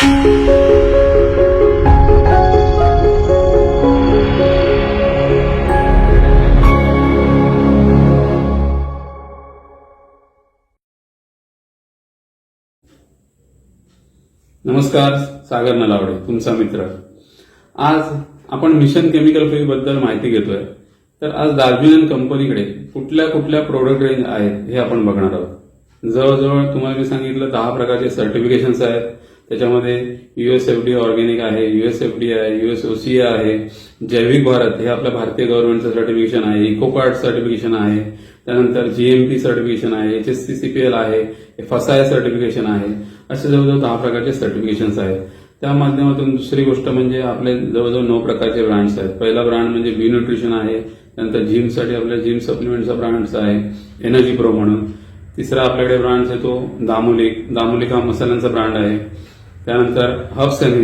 नमस्कार, सागर नलावडे तुमचा मित्र. आज आपण मिशन केमिकल फ्री बद्दल माहिती घेतोय. तर आज दार्जिलिंग कंपनीकडे कुठल्या कुठल्या प्रोडक्ट रेंज आहेत हे आपण बघणार आहोत. जवळजवळ तुम्हाला मी सांगितलं 10 प्रकारचे सर्टिफिकेशन्स आहेत. त्याच्यामध्ये USFDA ऑर्गॅनिक आहे, USFDA आहे, USOCA आहे, जैविक भारत हे आपल्या भारतीय गव्हर्नमेंटचं सर्टिफिकेशन आहे, इकोकार्ड सर्टिफिकेशन आहे, त्यानंतर GMP सर्टिफिकेशन आहे, HSCCPL आहे, FSSAI सर्टिफिकेशन आहे. असे जवळजवळ 10 प्रकारचे सर्टिफिकेशन्स आहेत. त्या माध्यमातून दुसरी गोष्ट म्हणजे आपले जवळजवळ 9 प्रकारचे ब्रँड्स आहेत. पहिला ब्रँड म्हणजे बी न्यूट्रिशन आहे, त्यानंतर जिमसाठी आपल्या जिम सप्लिमेंटचा ब्रँड्स आहे एनर्जी प्रो म्हणून. तिसरा आपल्याकडे ब्रँड आहे तो दामोलिक हा मसाल्यांचा ब्रँड आहे. त्यानंतर हब्स अँड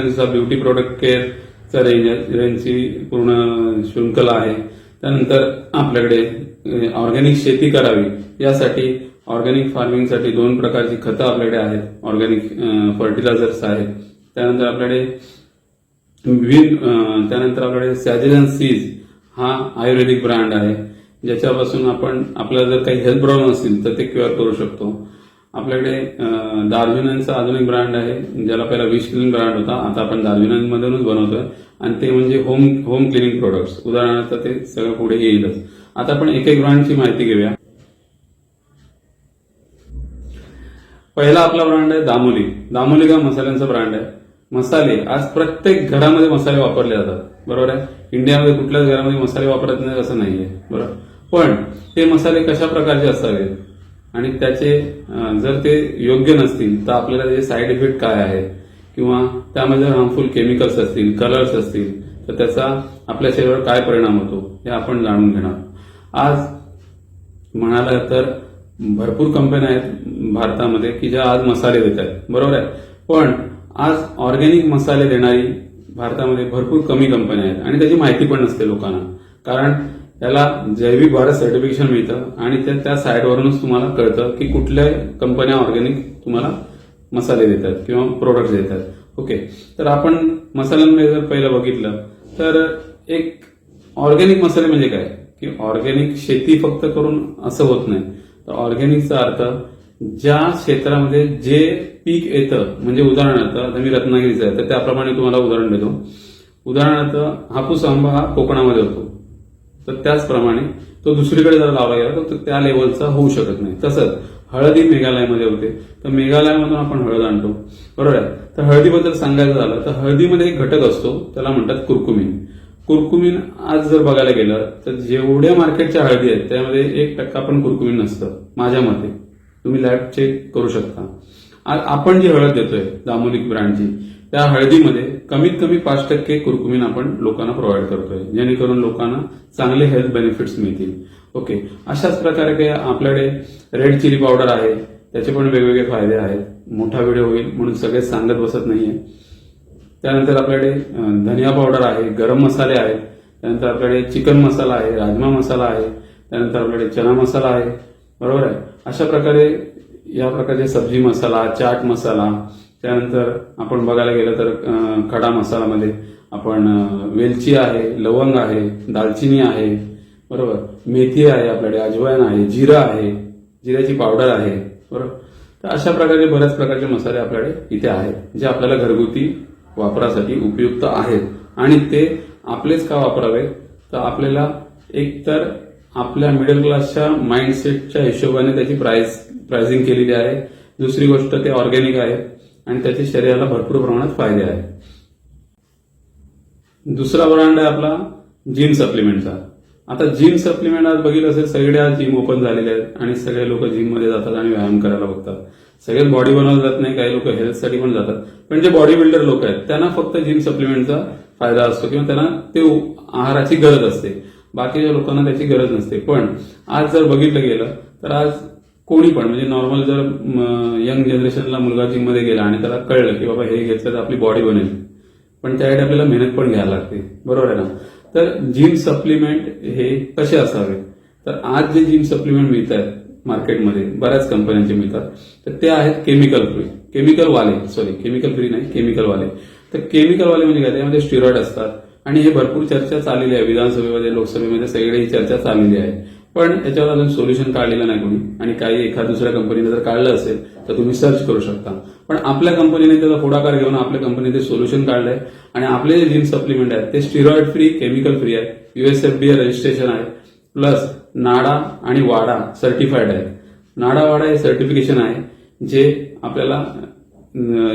हिल्सचा ब्युटी प्रोडक्ट केअरचा रेंजची पूर्ण शृंखला आहे. त्यानंतर आपल्याकडे ऑर्गॅनिक शेती करावी यासाठी ऑर्गॅनिक फार्मिंगसाठी 2 प्रकारची खतं आपल्याकडे आहेत, ऑर्गॅनिक फर्टिलायझर्स आहेत. त्यानंतर आपल्याकडे सॅजेस अँड सीज हा आयुर्वेदिक ब्रँड आहे, ज्याच्यापासून आपण आपल्याला जर काही हेल्थ प्रॉब्लेम असतील तर ते क्युअर करू शकतो. आपल्याकडे दार्जिलिंगचा अजून एक ब्रँड आहे, ज्याला पहिला विश क्लीन ब्रँड होता, आता आपण दार्जिलिंगमधूनच बनवतोय, आणि ते म्हणजे होम क्लिनिंग प्रोडक्ट्स. उदाहरणार्थ ते सगळं पुढे येईलच. आता आपण एक एक ब्रँडची माहिती घेऊया. पहिला आपला ब्रँड आहे दामोलिक हा मसाल्यांचा ब्रँड आहे. मसाले आज प्रत्येक घरामध्ये मसाले वापरले जातात, बरोबर आहे. इंडियामध्ये कुठल्याच घरामध्ये मसाले वापरत नाही असं नाहीये, बरोबर. पण ते मसाले कशा प्रकारचे असावेत आणि त्याचे जर ते योग्य नसतील तर आपल्याला त्याचे साईड इफेक्ट काय आहेत किंवा त्यामध्ये हार्मफुल केमिकल्स असतील, कलर्स असतील तर त्याचा आपल्या शरीरावर काय परिणाम होतो हे आपण जाणून घेणार. आज म्हणाला तर भरपूर कंपन्या आहेत भारतामध्ये की ज्या आज मसाले देत आहेत, बरोबर आहे. पण आज ऑर्गॅनिक मसाले देणारी भारतामध्ये भरपूर कमी कंपन्या आहेत आणि त्याची माहिती पण नसते लोकांना. कारण त्याला जैविक भारत सर्टिफिकेशन मिळतं आणि त्या साईटवरूनच तुम्हाला कळतं की कुठल्या कंपन्या ऑर्गॅनिक तुम्हाला मसाले देतात किंवा प्रोडक्ट्स देतात. ओके, तर आपण मसाल्यांमध्ये जर पहिलं बघितलं तर एक ऑर्गॅनिक मसाले म्हणजे काय की ऑर्गॅनिक शेती फक्त करून असं होत नाही. तर ऑर्गॅनिकचा अर्थ ज्या क्षेत्रामध्ये जे पीक येतं, म्हणजे उदाहरणार्थ आता मी रत्नागिरीचा आहे तर त्याप्रमाणे तुम्हाला उदाहरण देतो. उदाहरणार्थ हापूस आंबा हा कोकणामध्ये होतो, तर त्याचप्रमाणे तो दुसरीकडे जर लावला गेला तर त्या लेवलचा होऊ शकत नाही. तसंच हळदी मेघालयामध्ये होते, तर मेघालयामधून आपण हळद आणतो, बरोबर आहे. तर हळदीबद्दल सांगायचं झालं तर हळदीमध्ये एक घटक असतो त्याला म्हणतात कुर्कुमिन. आज जर बघायला गेलं तर जेवढ्या मार्केटच्या हळदी आहेत त्यामध्ये 1% पण कुर्कुमिन नसतं माझ्या मते. तुम्ही लॅब चेक करू शकता. आज आपण जी हळद देतोय दामोलिक ब्रँडची त्या हळदीमध्ये कमीत कमी 5% कुर्कुमिन आपण लोकांना प्रोव्हाइड करतोय, जेणेकरून लोकांना चांगले हेल्थ बेनिफिट्स मिळतील. ओके, अशाच प्रकारे आपल्याकडे रेड चिली पावडर आहे, त्याचे पण वेगवेगळे फायदे आहेत. मोठा व्हिडिओ होईल म्हणून सगळेच सांगत बसत नाहीये. त्यानंतर आपल्याकडे धनिया पावडर आहे, गरम मसाले आहेत, त्यानंतर आपल्याकडे चिकन मसाला आहे, राजमा मसाला आहे, त्यानंतर आपल्याकडे चना मसाला आहे, बरोबर आहे. अशा प्रकारे या प्रकारचे सब्जी मसाला, चाट मसाला, त्यानंतर आपण बघायला गेलं तर खडा मसालामध्ये आपण वेलची आहे, लवंग आहे, दालचिनी आहे, बरोबर, मेथी आहे, आपल्याकडे अजवाइन आहे, जिरा आहे, जिऱ्याची पावडर आहे, बरोबर. तर अशा प्रकारे बऱ्याच प्रकारचे मसाले आपल्याकडे इथे आहेत जे आपल्याला घरगुती वापरासाठी उपयुक्त आहेत. आणि ते आपलेच का वापरावे तर आपल्याला एकतर आपल्या मिडल क्लासच्या माइंडसेटच्या हिशोबाने त्याची प्राइसिंग केलेली आहे. दुसरी गोष्ट ते ऑर्गॅनिक आहे आणि त्याचे शरीराला भरपूर प्रमाणात फायदे आहेत. दुसरा ब्रँड आहे आपला जिम सप्लिमेंटचा. आता जिम सप्लिमेंट आज बघितलं असेल सगळे आज जिम ओपन झालेले आहेत आणि सगळे लोक जिममध्ये जातात आणि व्यायाम करायला बघतात. सगळेच बॉडी बनवायला जात नाही, काही लोक हेल्थसाठी पण जातात. पण जे बॉडी बिल्डर लोक आहेत त्यांना फक्त जिम सप्लिमेंटचा फायदा असतो किंवा त्यांना ते आहाराची गरज असते, बाकीच्या लोकांना त्याची गरज नसते. पण आज जर बघितलं गेलं तर आज कोणी पण म्हणजे नॉर्मल जर यंग जनरेशनला मुलगा जिममध्ये गेला आणि त्याला कळलं की बाबा हे घेतलं तर आपली बॉडी बनेल, पण त्यासाठी आपल्याला मेहनत पण घ्यायला लागते, बरोबर आहे ना. तर जिम सप्लिमेंट हे कसे असावे तर आज जे जिम सप्लिमेंट मिळत आहेत मार्केटमध्ये बऱ्याच कंपन्यांचे मिळतात तर ते आहेत केमिकल फ्री. केमिकल फ्री नाही, केमिकल वाले. तर केमिकल वाले म्हणजे काय, त्यामध्ये स्टिरॉइड असतात आणि हे भरपूर चर्चा चाललेली आहे विधानसभेमध्ये, लोकसभेमध्ये सगळीकडे ही चर्चा चाललेली आहे. पण याच्यावर अजून सोल्युशन काढलेलं नाही कोणी, आणि काही एखाद दुसऱ्या कंपनीने जर काढलं असेल तर तुम्ही सर्च करू शकता. पण आपल्या कंपनीने त्याचा पुढाकार घेऊन आपल्या कंपनीने ते सोल्युशन काढलंय आणि आपले जे जिम सप्लिमेंट आहेत ते स्टिरॉइड फ्री, केमिकल फ्री आहे, USFDA रजिस्ट्रेशन आहे, प्लस नाडा आणि वाडा सर्टिफाईड आहे. नाडा वाडा हे सर्टिफिकेशन आहे जे आपल्याला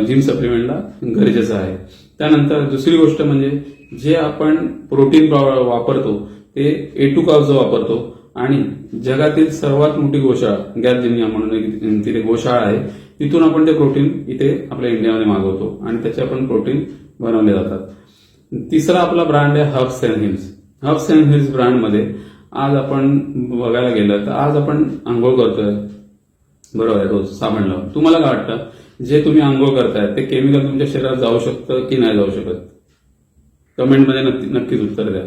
जिम सप्लिमेंटला गरजेचं आहे. त्यानंतर दुसरी गोष्ट म्हणजे जे आपण प्रोटीन वापरतो ते A2 कावचं वापरतो आणि जगातील सर्वात मोठी गोशाळा गॅपजिनिया म्हणून तिथे गोशाळा आहे, तिथून आपण ते प्रोटीन इथे आपल्या इंडियामध्ये मागवतो आणि त्याचे आपण प्रोटीन बनवले जातात. तिसरा आपला ब्रँड आहे herbs and hills. Herbs and hills ब्रँडमध्ये आज आपण बघायला गेलं तर आज आपण आंघोळ करतोय, बरोबर आहे, रोज साबण लावून. तुम्हाला काय वाटतं, जे तुम्ही आंघोळ करताय ते केमिकल तुमच्या शरीरात जाऊ शकतं की नाही जाऊ शकत? कमेंटमध्ये नक्कीच उत्तर द्या.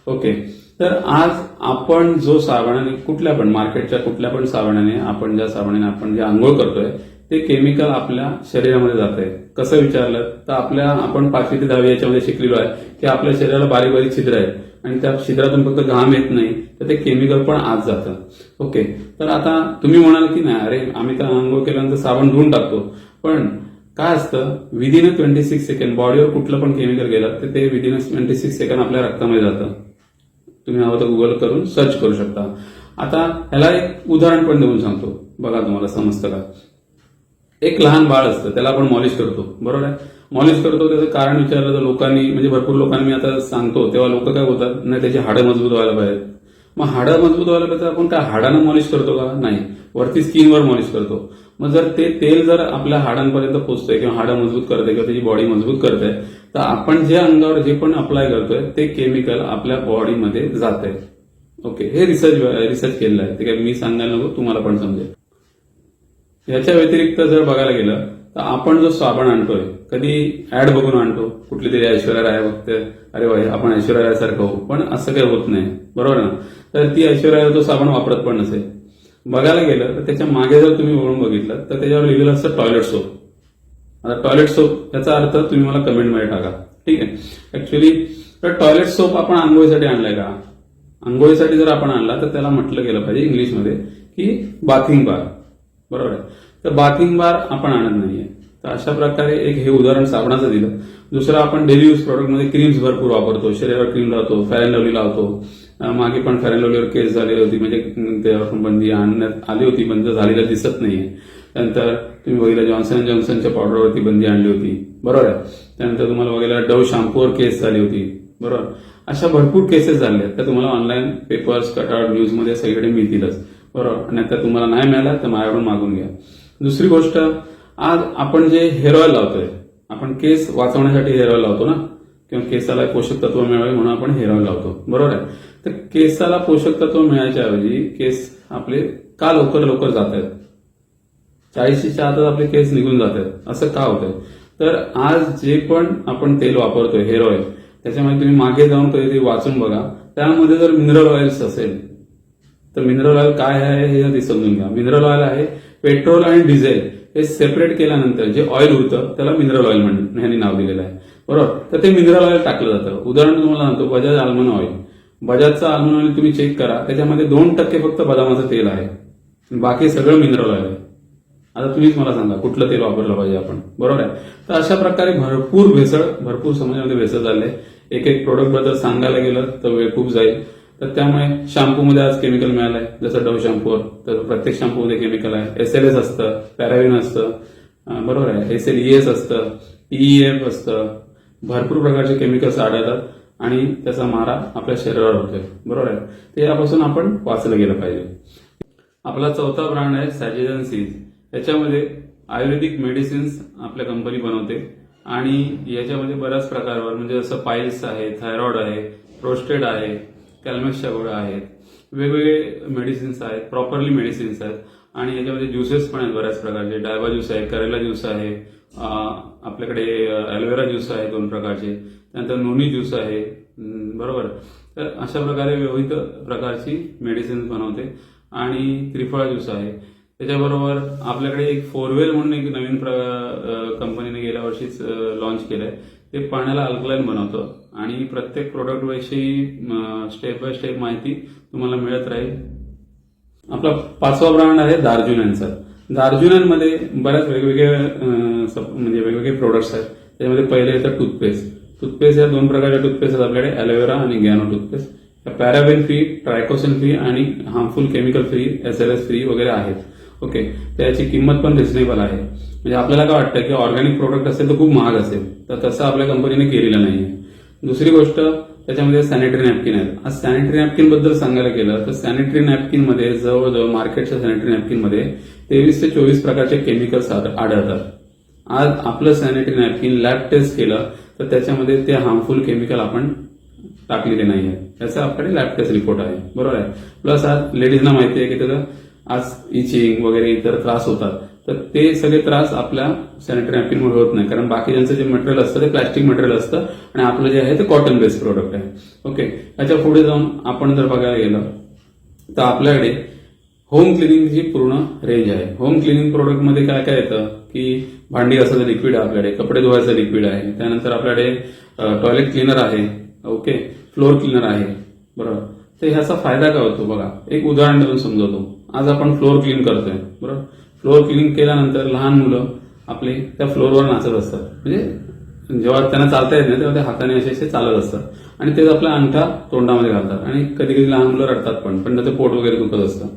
ओके, तर आज आपण जो साबणाने, कुठल्या पण मार्केटच्या कुठल्या पण साबणाने, आपण ज्या साबणाने आपण जे आंघोळ करतोय ते केमिकल आपल्या शरीरामध्ये जात आहे. कसं विचारलं तर आपण 5वी ते 10वी याच्यामध्ये शिकलेलो आहे की आपल्या शरीराला बारीक बारीक छिद्र आहेत आणि त्या छिद्रातून फक्त घाम येत नाही तर ते केमिकल पण आत जातं. ओके, तर आता तुम्ही म्हणाल की नाही, अरे आम्ही तर आंघोळ केल्यानंतर साबण धुवून टाकतो, पण काय असतं, विदिन 26 सेकंड बॉडीवर कुठलं पण केमिकल गेलं तर ते विदिन 26 सेकंड आपल्या रक्तामध्ये जातं. तुम्ही हवं तर गुगल करून सर्च करू शकता. आता ह्याला एक उदाहरण पण देऊन सांगतो, बघा तुम्हाला समजतं का. एक लहान बाळ असतं, त्याला आपण मॉलिश करतो, बरोबर आहे, मॉलिश करतो. त्याचं कारण विचारलं तर लोकांनी, म्हणजे भरपूर लोकांनी, मी आता सांगतो तेव्हा लोक काय होतात, नाही त्याची हाडं मजबूत व्हायला पाहिजेत. मग हाडं मजबूत व्हायला पाहिजे, आपण काय हाडानं मॉलिश करतो का? नाही, वरती स्किनवर मॉलिश करतो. मग जर ते तेल जर आपल्या हाडांपर्यंत पोहोचतंय किंवा हाडं मजबूत करते किंवा त्याची बॉडी मजबूत करते, तर आपण जे अंगावर जे पण अप्लाय करतोय ते केमिकल आपल्या बॉडीमध्ये जात आहे. ओके, हे रिसर्च केलेलं आहे, ते काय मी सांगायला नको, तुम्हाला पण समजेल. याच्या व्यतिरिक्त जर बघायला गेलं तर आपण जो साबण आणतोय, कधी ऍड बघून आणतो, कुठली तरी ऐश्वर्या राय बघते, अरे भाई आपण ऐश्वर्या रायसारखं होऊ, पण असं काही होत नाही, बरोबर ना. तर ती ऐश्वर्या राय तो साबण वापरत पण नसेल. बघायला गेलं तर त्याच्या मागे जर तुम्ही वळून बघितलं तर त्याच्यावर लिहिलेलं असतं टॉयलेट सोप. आता टॉयलेट सोप याचा अर्थ तुम्ही मला कमेंटमध्ये टाका, ठीक आहे. ऍक्च्युली तर टॉयलेट सोप आपण आंघोळीसाठी आणलाय का? आंघोळीसाठी जर आपण आणला तर त्याला म्हटलं गेलं पाहिजे इंग्लिशमध्ये की बाथिंग बार, बरोबर आहे. तर बाथिंग बार आपण आणत नाहीये. तर अशा प्रकारे एक हे उदाहरण साबणाचं दिलं. दुसरं, आपण डेली यूज प्रोडक्टमध्ये क्रीम्स भरपूर वापरतो, शरीरावर क्रीम लावतो, फेअर अँड लवली लावतो. मागे पण फेअर अँड लवलीवर केस झाली होती, म्हणजे त्यावर पण बंदी आणण्यात आली होती, बंद झालेलं दिसत नाहीये. त्यानंतर तुम्ही बघितलं जॉन्सन जॉन्सनच्या पावडरवरती बंदी आणली होती, बरोबर आहे. त्यानंतर तुम्हाला बघितलं डव शॅम्पूवर केस झाली होती, बरोबर. अशा भरपूर केसेस झाल्या त्या तुम्हाला ऑनलाईन पेपर्स, कटआउट, न्यूजमध्ये सगळीकडे मिळतीलच, बरोबर. नाहीतर तुम्हाला नाही मिळाला तर माझ्याकडून मागून घ्या. दुसरी गोष्ट, आज आपण जे हेअर ऑइल लावतोय, आपण केस वाचवण्यासाठी हेअर ऑइल लावतो ना, किंवा केसाला पोषक तत्व मिळावे म्हणून आपण हेअर ऑइल लावतो, बरोबर आहे. तर केसाला पोषक तत्व मिळायच्या ऐवजी केस आपले का लवकर जात आहेत, 40च्या आतच आपले केस निघून जात आहेत, असं का होतंय? तर आज जे पण आपण तेल वापरतोय हेअर ऑइल, त्याच्यामध्ये तुम्ही मागे जाऊन कधीतरी वाचून बघा, त्यामध्ये जर मिनरल ऑइल्स असेल तर मिनरल ऑइल काय आहे हे आधी समजून घ्या. मिनरल ऑइल आहे पेट्रोल आणि डिझेल हे सेपरेट केल्यानंतर जे ऑइल उरतं त्याला मिनरल ऑइल म्हणून ह्यांनी नाव दिलेलं आहे, बरोबर. तर ते मिनरल ऑइल टाकलं जातं. उदाहरण तुम्हाला सांगतो, बजाज आल्मंड ऑइल. बजाजचं आल्मंड ऑइल तुम्ही चेक करा, त्याच्यामध्ये 2% फक्त बदामाचं तेल आहे, बाकी सगळं मिनरल ऑइल आहे. आता तुम्हीच मला सांगा कुठलं तेल वापरलं पाहिजे आपण, बरोबर आहे. तर अशा प्रकारे भरपूर समाजामध्ये भेसळ झाले. एक प्रोडक्ट बद्दल सांगायला गेलं तर वेळ खूप जाईल. तर त्यामुळे शॅम्पूमध्ये आज केमिकल मिळालंय, जसं डव शॅम्पूवर, तर प्रत्येक शॅम्पूमध्ये केमिकल आहे. SLS असतं, पॅराविन असतं, बरोबर आहे, SLES असतं, PEF असतं, भरपूर प्रकारचे केमिकल्स आढळतात आणि त्याचा मारा आपल्या शरीरावर होतोय, बरोबर आहे. तर यापासून आपण वाचलं गेलं पाहिजे. आपला चौथा ब्रँड आहे सॅजिजन सीज. याच्यामध्ये आयुर्वेदिक मेडिसिन्स आपल्या कंपनी बनवते आणि याच्यामध्ये बऱ्याच प्रकारवर, म्हणजे जसं पाईल्स आहे, थायरॉइड आहे, प्रोस्टेट आहे, कॅल्मसच्या गोळ्या आहेत, वेगवेगळे मेडिसिन्स आहेत, प्रॉपरली मेडिसिन्स आहेत. आणि याच्यामध्ये ज्युसेस पण आहेत बऱ्याच प्रकारचे. डायबा ज्यूस आहे, करेला ज्यूस आहे, आपल्याकडे ॲलोवेरा ज्यूस आहे 2 प्रकारचे, त्यानंतर नोनी ज्यूस आहे, बरोबर. तर अशा प्रकारे विविध प्रकारची मेडिसिन्स बनवते. आणि त्रिफळा ज्यूस आहे. त्याच्याबरोबर आपल्याकडे एक फोरवेल म्हणून एक नवीन कंपनीने गेल्या वर्षीच लॉन्च केलंय. ते पाण्याला अल्कलाईन बनवतं आणि प्रत्येक प्रोडक्ट विषयी स्टेप बाय स्टेप माहिती तुम्हाला मिळत राहील. आपला 5वा ब्रँड आहे दार्जुनचा. दार्जुनमध्ये बऱ्याच म्हणजे वेगवेगळे प्रोडक्ट्स आहेत. त्यामध्ये पहिले येतं टूथपेस्ट. टूथपेस्ट या 2 प्रकारच्या टूथपेस्ट आहेत आपल्याकडे, ॲलोवेरा आणि गॅनो टूथपेस्ट. पॅराबेन फ्री, ट्रायकोसिन फ्री आणि harmful chemical free, SLS free वगैरे आहेत. ओके, त्याची किंमत पण रिझनेबल आहे. म्हणजे आपल्याला काय वाटतं की ऑर्गॅनिक प्रोडक्ट असेल तर खूप महाग असेल, तर तसं आपल्या कंपनीने केलेलं नाहीये. दुसरी गोष्ट, त्याच्यामध्ये सॅनिटरी नॅपकिन आहेत. आज सॅनिटरी नॅपकिन बद्दल सांगायला गेलं तर सॅनिटरी नॅपकिन मध्ये जवळजवळ मार्केटच्या सॅनिटरी नॅपकिन मध्ये 23 ते 24 प्रकारचे केमिकल्स आढळतात. आज आपलं सॅनिटरी नॅपकिन लॅब टेस्ट केलं तर त्याच्यामध्ये ते हार्मफुल केमिकल आपण टाकलेले नाही आहे. याचा आपल्याकडे लॅब टेस्ट रिपोर्ट आहे. बरोबर आहे. प्लस आज लेडीजना माहिती आहे की त्याचं आज इचिंग वगैरे इतर त्रास होतात, तर ते सगळे त्रास आपल्या सॅनिटरी नॅपकिनमुळे होत नाही, कारण बाकीच्यांचं जे मटेरियल असतं ते प्लॅस्टिक मटेरियल असतं आणि आपलं जे आहे ते कॉटन बेस्ड प्रोडक्ट आहे. ओके, याच्या पुढे जाऊन आपण जर बघायला गेलं तर आपल्याकडे होम क्लिनिंगची पूर्ण रेंज आहे. होम क्लिनिंग प्रोडक्टमध्ये काय काय येतं की भांडी घासायचं लिक्विड आहे आपल्याकडे, कपडे धुवायचं लिक्विड आहे, त्यानंतर आपल्याकडे टॉयलेट क्लिनर आहे, ओके, फ्लोर क्लिनर आहे. बरोबर. तर ह्याचा फायदा काय होतो बघा, एक उदाहरण देऊन समजवतो. आज आपण फ्लोर क्लीन करतोय, बरोबर. फ्लोर क्लिनिंग केल्यानंतर लहान मुलं आपले त्या फ्लोअरवर नाचत असतात. म्हणजे जेव्हा त्यांना चालता येत नाही तेव्हा ते हाताने असे चालत असतात आणि तेच आपला अंगठा तोंडामध्ये घालतात आणि कधी कधी लहान मुलं रडतात पण त्याचं पोट वगैरे दुखत असतं.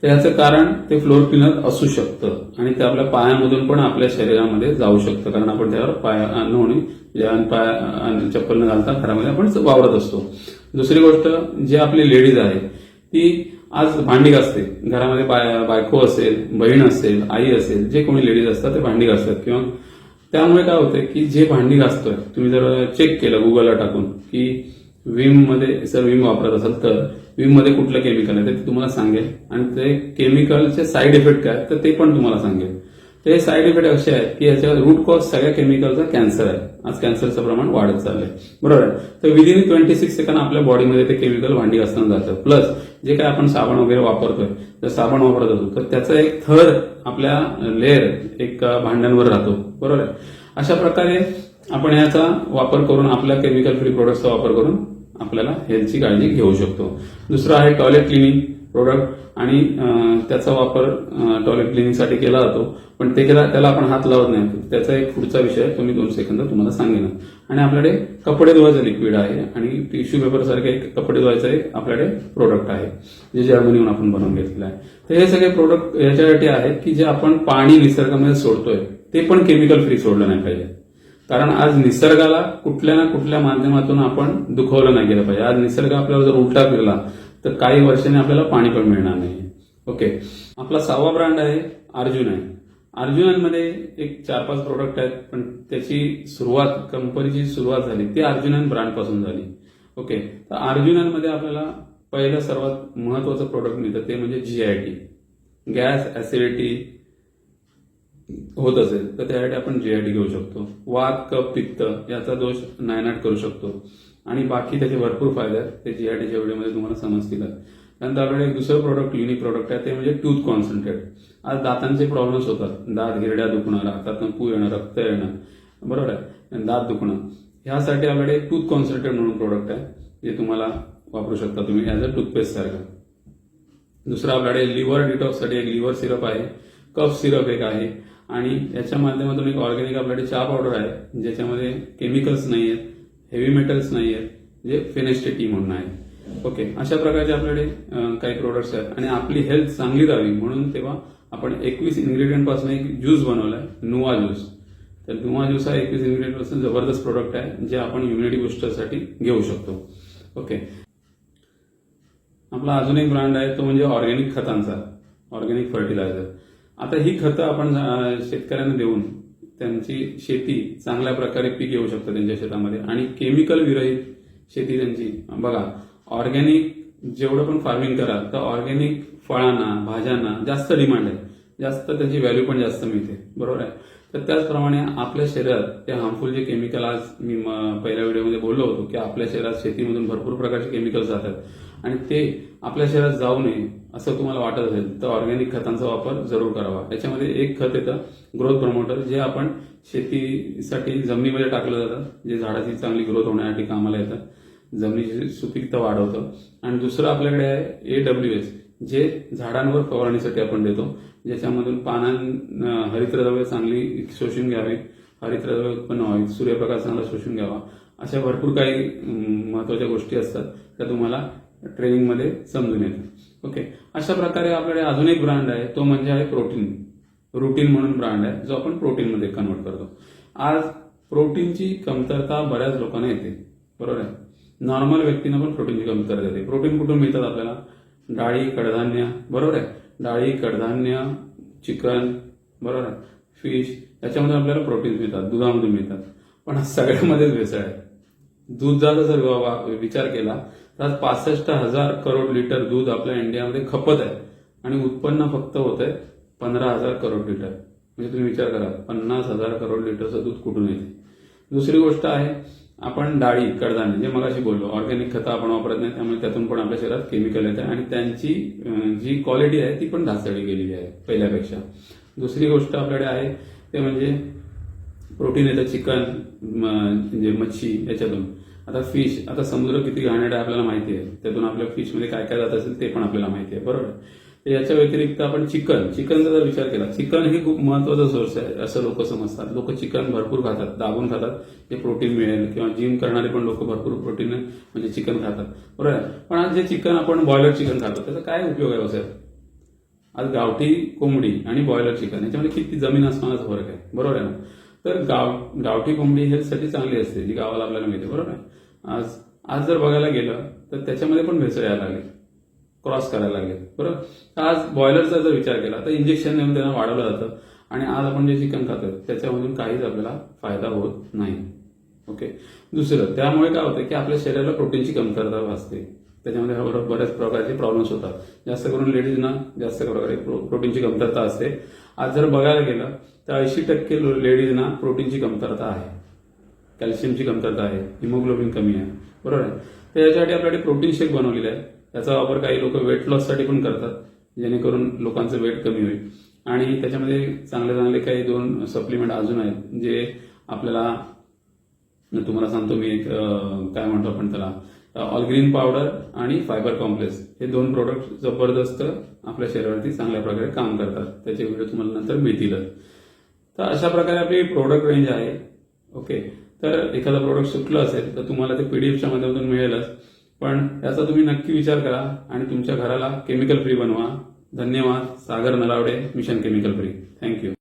तर याचं कारण ते फ्लोअर क्लिनर असू शकतं आणि ते आपल्या पायामधून पण आपल्या शरीरामध्ये जाऊ शकतं, कारण आपण त्यावर पाय चप्पल न घालता घरामध्ये आपण वावरत असतो. दुसरी गोष्ट, जे आपली लेडीज आहे ती आज भांडी घासते घरामध्ये, बायको असेल, बहीण असेल, आई असेल, जे कोणी लेडीज असतात ते भांडी घासतात. किंवा त्यामुळे काय होतंय की जे भांडी घासतोय, तुम्ही जर चेक केलं गुगलला टाकून की विम मध्ये, जर विम वापरत असाल तर विम मध्ये कुठलं केमिकल आहे ते तुम्हाला सांगेल आणि ते केमिकलचे साईड इफेक्ट काय तर ते पण तुम्हाला सांगेल. ते साईड इफेक्ट असे आहेत की याच्या रूट कॉज सगळ्या केमिकलचा कॅन्सर आहे. आज कॅन्सरचं प्रमाण वाढत चाललंय. बरोबर आहे. तर विदिन 26 सेकंद आपल्या बॉडीमध्ये ते केमिकल भांडी घासताना जातं. प्लस जे काय आपण साबण वगैरे वापरतोय, जर साबण वापरत असतो तर त्याचा एक थर आपल्या लेअर एक भांड्यांवर राहतो. बरोबर आहे. अशा प्रकारे आपण याचा वापर करून, आपल्या केमिकल फ्री प्रोडक्टचा वापर करून आपल्याला हेल्थची काळजी घेऊ शकतो. दुसरं आहे टॉयलेट क्लिनिंग प्रोडक्ट आणि त्याचा वापर टॉयलेट क्लिनिंगसाठी केला जातो, पण त्याला आपण हात लावत नाही. त्याचा एक पुढचा विषय तो मी 2 सेकंद तुम्हाला सांगेन. आणि आपल्याकडे कपडे धुवायचं लिक्विड आहे आणि टिश्यू पेपर सारखे एक कपडे धुवायचं एक आपल्याकडे प्रोडक्ट आहे, जे जर्मनीहून आपण बनवून घेतलेलं आहे. तर हे सगळे प्रोडक्ट याच्यासाठी आहेत की जे आपण पाणी निसर्गामध्ये सोडतोय ते पण केमिकल फ्री सोडलं नाही पाहिजे. कारण आज निसर्गाला कुठल्या ना कुठल्या माध्यमातून आपण दुखवलं नाही गेलं पाहिजे. आज निसर्ग आपल्याला जर उलटा फिरला तर काही वर्षांनी आपल्याला पाणी पण मिळणार नाही. ओके, आपला 6वा ब्रँड आहे अर्जुन आहे. अर्जुनमध्ये एक 4-5 प्रोडक्ट आहेत, पण त्याची सुरुवात, कंपनीची सुरुवात झाली ती अर्जुनन ब्रँड पासून झाली. ओके, तर अर्जुनमध्ये आपल्याला पहिलं सर्वात महत्वाचं प्रोडक्ट मिळतं ते म्हणजे GIT. गॅस ऍसिडिटी होत असेल तर त्यासाठी आपण GIT घेऊ शकतो. वात, कफ, पित्त याचा दोष नायनाट करू शकतो आणि बाकी त्याचे भरपूर फायदे आहेत. ते GITच्या व्हिडिओमध्ये तुम्हाला समजतील. त्यानंतर आपल्याकडे एक दुसरं प्रोडक्ट, युनिक प्रोडक्ट आहे, ते म्हणजे टूथ कॉन्सन्ट्रेट. आज दातांचे प्रॉब्लेम्स होतात, दात हिरड्या दुखणं, दातातून पू येणं, रक्त येणं, बरोबर आहे, दात दुखणं, ह्यासाठी आपल्याकडे टूथ कॉन्सन्ट्रेट म्हणून प्रोडक्ट आहे, जे तुम्हाला वापरू शकता तुम्ही ॲज अ टूथपेस्ट सारखं. दुसरं आपल्याकडे लिव्हर डिटॉक्ससाठी एक लिव्हर सिरप आहे, कफ सिरप एक आहे आणि याच्या माध्यमातून एक ऑर्गॅनिक आपल्याकडे चहा पावडर आहे, ज्याच्यामध्ये केमिकल्स नाही आहेत, हेवी मेटल्स नाही आहेत, जे फेनेस्टे टी म्हणून आहे. ओके, अशा प्रकारचे आपल्याकडे काही प्रोडक्ट्स आहेत आणि आपली हेल्थ चांगली राहावी म्हणून तेव्हा आपण 21 इन्ग्रेडियंट पासून एक ज्यूस बनवलाय, नुवा ज्यूस. तर नुवा ज्यूस हा 21 इन्ग्रेडियंट पासून जबरदस्त प्रोडक्ट आहे, जे आपण इम्युनिटी बुस्टरसाठी घेऊ शकतो. ओके, आपला अजून एक ब्रँड आहे तो म्हणजे ऑर्गॅनिक खतांचा, ऑर्गॅनिक फर्टिलायझर. आता ही खतं आपण शेतकऱ्यांना देऊन त्यांची शेती चांगल्या प्रकारे पीक येऊ शकतं त्यांच्या शेतामध्ये आणि केमिकल विरहित शेती त्यांची. बघा, ऑर्गॅनिक जेवढं पण फार्मिंग कराल तर ऑर्गॅनिक फळांना, भाज्यांना जास्त डिमांड आहे, जास्त त्याची व्हॅल्यू पण जास्त मिळते. बरोबर आहे. तर त्याचप्रमाणे आपल्या शरीरात ते हार्मफुल जे केमिकल आज मी पहिल्या व्हिडिओमध्ये बोललो होतो की आपल्या शरीरात शेतीमधून भरपूर प्रकारचे केमिकल्स जातात आणि ते आपल्या शरीरात जाऊ नये असं तुम्हाला वाटत असेल तर ऑर्गॅनिक खतांचा वापर जरूर करावा. याच्यामध्ये एक खत येतं ग्रोथ प्रमोटर, जे आपण शेतीसाठी जमिनीमध्ये टाकलं जातं, जे झाडाची चांगली ग्रोथ होण्यासाठी कामाला येतं, जमिनीची सुपीकता वाढवतं. आणि दुसरं आपल्याकडे आहे AWS, जे झाडांवर फवारणीसाठी आपण देतो, ज्याच्यामधून हरितद्रव्य चांगली शोषून घ्यावी, हरितद्रव्य उत्पन्न व्हावी, सूर्यप्रकाश चांगला शोषून घ्यावा, अशा भरपूर काही महत्वाच्या गोष्टी असतात त्या तुम्हाला ट्रेनिंगमध्ये समजून येतात. ओके, अशा प्रकारे आपल्याकडे अजून एक ब्रँड आहे, तो म्हणजे आहे रूटीन म्हणून ब्रँड आहे, जो आपण प्रोटीनमध्ये कन्वर्ट करतो. आज प्रोटीनची कमतरता बऱ्याच लोकांना येते, बरोबर आहे. नॉर्मल व्यक्तींना पण प्रोटीनची कमतरता येते. प्रोटीन कुठून मिळतात आपल्याला? डाळी, कडधान्य, बरोबर आहे. डाळी, कडधान्य, चिकन, बरोबर आहे, फिश, याच्यामध्ये आपल्याला प्रोटीन मिळतात, दुधामधून मिळतात. पण सगळ्यामध्येच भेसळ आहे. दुधाचा जर विचार केला तर आज 65,000 करोड लिटर दूध आपल्या इंडियामध्ये खपत आहे आणि उत्पन्न फक्त होत आहे 15,000 करोड लिटर. म्हणजे तुम्ही विचार करा, 50,000 करोड लिटरचं दूध कुठून येते. दुसरी गोष्ट आहे, आपण डाळी, कडधान्य, जे मगाशी बोललो, ऑर्गॅनिक खतं आपण वापरत नाही, त्यामुळे त्यातून पण आपल्या शरीरात केमिकल येत आहे आणि त्यांची जी क्वालिटी आहे ती पण ढासळली गेलेली आहे पहिल्यापेक्षा. दुसरी गोष्ट आपल्याकडे आहे ते म्हणजे प्रोटीन येतं चिकन, म्हणजे मच्छी, याच्यातून. आता फिश, आता समुद्र किती घाणेरडा आहे आपल्याला माहिती आहे, त्यातून आपल्या फिशमध्ये काय काय जात असेल ते पण आपल्याला माहिती आहे, बरोबर. तर याच्या व्यतिरिक्त आपण चिकनचा जर विचार केला, चिकन ही खूप महत्वाचा सोर्स आहे असं लोक समजतात. लोक चिकन भरपूर खातात, दाबून खातात, जे प्रोटीन मिळेल, किंवा जिम करणारे पण लोक भरपूर प्रोटीन म्हणजे चिकन खातात, बरोबर आहे. पण आज जे चिकन आपण बॉयलर चिकन खातो त्याचा काय उपयोग आहे साहेब? आज गावठी कोंबडी आणि बॉयलर चिकन याच्यामध्ये किती जमीन आसमानाचा फरक आहे, बरोबर आहे ना. तर गावठी कोंबडी हेल्थसाठी चांगली असते, जी गावाला आपल्याला मिळते, बरोबर आहे. आज जर बघायला गेलं तर त्याच्यामध्ये पण भेसळ यायला लागली, क्रॉस करायला लागले, बरोबर. आज बॉयलरचा जर विचार केला तर इंजेक्शन देऊन त्यांना वाढवलं जातं आणि आज आपण जे चिकन खातो त्याच्यामधून काहीच आपल्याला फायदा होत नाही. ओके. दुसरं, त्यामुळे काय होतं की आपल्या शरीराला प्रोटीनची कमतरता भासते, त्याच्यामध्ये बऱ्याच प्रकारचे प्रॉब्लेम्स होतात. जास्त करून लेडीजना जास्त प्रकारे प्रोटीनची कमतरता असते. आज जर बघायला गेलं तर 80% लेडीजना प्रोटीनची कमतरता आहे, कॅल्शियमची कमतरता आहे, हिमोग्लोबिन कमी आहे, बरोबर आहे. तर याच्यासाठी आपल्याकडे प्रोटीन शेक बनवलेला आहे. त्याचा वापर काही लोक वेट लॉससाठी पण करतात, जेणेकरून लोकांचं वेट कमी होईल. आणि त्याच्यामध्ये चांगले काही 2 सप्लिमेंट अजून आहेत, जे आपल्याला, तुम्हाला सांगतो मी, एक काय म्हणतो आपण त्याला, ऑलग्रीन पावडर आणि फायबर कॉम्प्लेक्स, हे 2 प्रोडक्ट जबरदस्त आपल्या शरीरावरती चांगल्या प्रकारे काम करतात. त्याचे व्हिडिओ तुम्हाला नंतर मिळतीलच. तर अशा प्रकारे आपली प्रोडक्ट रेंज आहे. ओके. तर एखादा प्रोडक्ट सुटलं असेल तर तुम्हाला ते पीडीएफच्या माध्यमातून मिळेलच, पण याचा तुम्ही नक्की विचार करा आणि तुमच्या घराला केमिकल फ्री बनवा. धन्यवाद. Sagar Nalawade, mission chemical free. Thank you.